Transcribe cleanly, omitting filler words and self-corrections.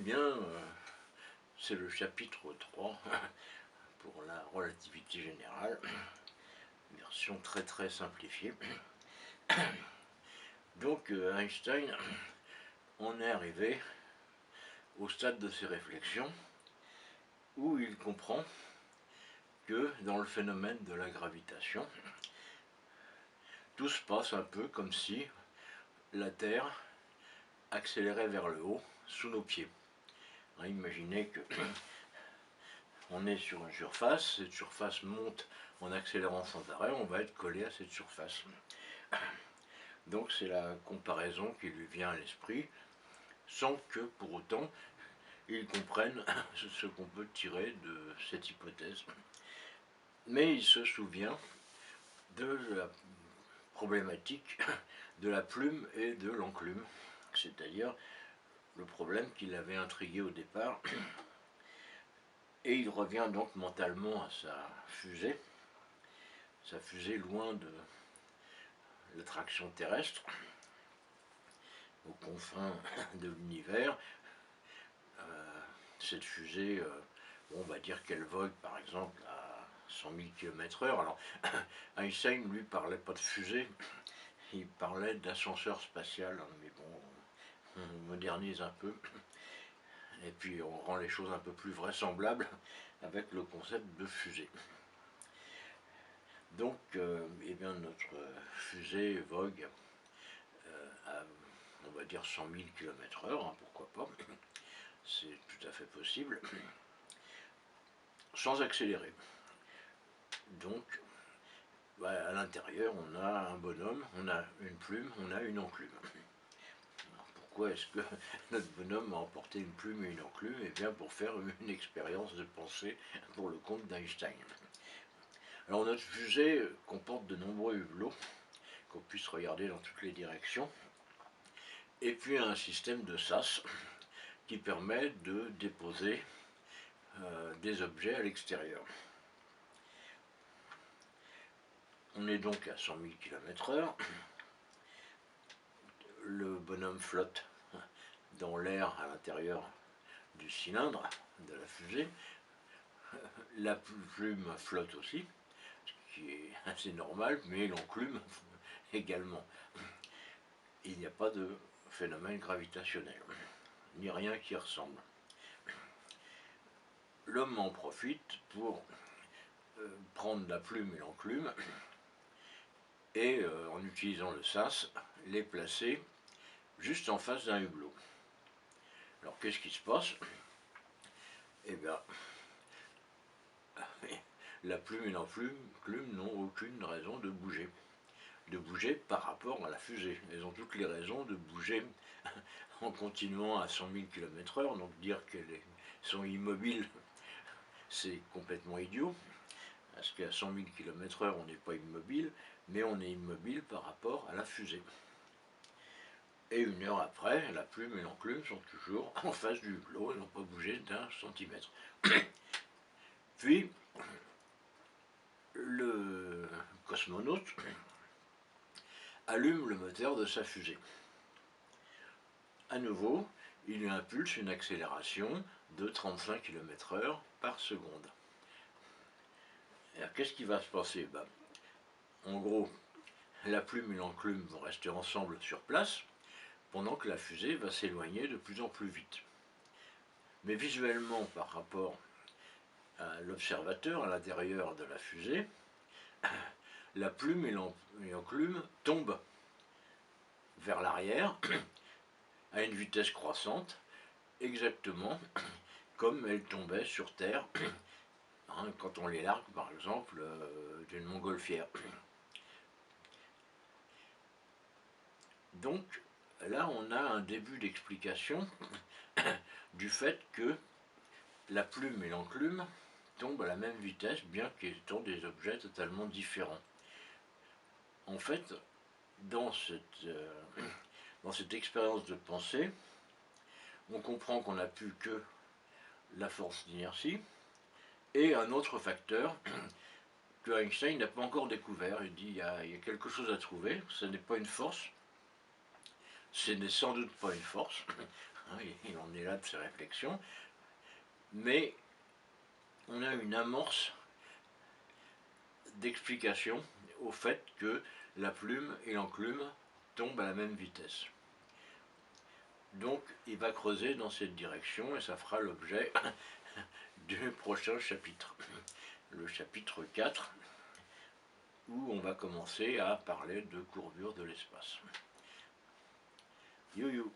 bien, c'est le chapitre 3 pour la relativité générale, version très simplifiée. Donc Einstein en est arrivé au stade de ses réflexions où il comprend que dans le phénomène de la gravitation, tout se passe un peu comme si la Terre accélérait vers le haut sous nos pieds. Imaginez que on est sur une surface, cette surface monte en accélérant sans arrêt, on va être collé à cette surface. Donc c'est la comparaison qui lui vient à l'esprit, sans que pour autant il comprenne ce qu'on peut tirer de cette hypothèse. Mais il se souvient de la problématique de la plume et de l'enclume, c'est-à-dire le problème qui l'avait intrigué au départ. Et il revient donc mentalement à sa fusée loin de l'attraction terrestre, aux confins de l'univers. Cette fusée, on va dire qu'elle vogue par exemple à 100 000 km/h. Alors Einstein lui parlait pas de fusée, il parlait d'ascenseur spatial, mais bon, on modernise un peu. Et puis on rend les choses un peu plus vraisemblables avec le concept de fusée. Donc eh bien, notre fusée vogue à, on va dire, 100 000 km/h, pourquoi pas, c'est tout à fait possible, sans accélérer. Donc à l'intérieur on a un bonhomme, on a une plume, on a une enclume. Pourquoi est-ce que notre bonhomme a emporté une plume et une enclume? Eh bien pour faire une expérience de pensée pour le compte d'Einstein. Alors notre fusée comporte de nombreux hublots qu'on puisse regarder dans toutes les directions, et puis un système de sas qui permet de déposer des objets à l'extérieur. On est donc à 100 000 km/h, le bonhomme flotte dans l'air à l'intérieur du cylindre de la fusée, la plume flotte aussi, ce qui est assez normal, mais l'enclume également. Il n'y a pas de phénomène gravitationnel, ni rien qui ressemble. L'homme en profite pour prendre la plume et l'enclume et, en utilisant le sas, les placer juste en face d'un hublot. Alors qu'est-ce qui se passe? Eh bien, la plume et l'enclume n'ont aucune raison de bouger par rapport à la fusée. Elles ont toutes les raisons de bouger en continuant à 100 000 km/h, donc dire qu'elles sont immobiles, c'est complètement idiot, parce qu'à 100 000 km/h on n'est pas immobile, mais on est immobile par rapport à la fusée. Et une heure après, la plume et l'enclume sont toujours en face du hublot, elles n'ont pas bougé d'un centimètre. Puis, le cosmonaute allume le moteur de sa fusée. À nouveau, il lui impulse une accélération de 35 km/h par seconde. Alors qu'est-ce qui va se passer? En gros, la plume et l'enclume vont rester ensemble sur place, pendant que la fusée va s'éloigner de plus en plus vite. Mais visuellement, par rapport à l'observateur à l'intérieur de la fusée, la plume et l'enclume tombent vers l'arrière à une vitesse croissante, exactement comme elles tombaient sur Terre quand on les largue par exemple d'une montgolfière. Donc là on a un début d'explication du fait que la plume et l'enclume tombent à la même vitesse, bien qu'étant des objets totalement différents. En fait, dans cette expérience de pensée, on comprend qu'on n'a plus que la force d'inertie et un autre facteur que Einstein n'a pas encore découvert. Il dit il y a quelque chose à trouver, ce n'est pas une force, ce n'est sans doute pas une force, hein, il en est là de ses réflexions, mais on a une amorce d'explication au fait que la plume et l'enclume tombent à la même vitesse. Donc il va creuser dans cette direction et ça fera l'objet du prochain chapitre, le chapitre 4, où on va commencer à parler de courbure de l'espace. You.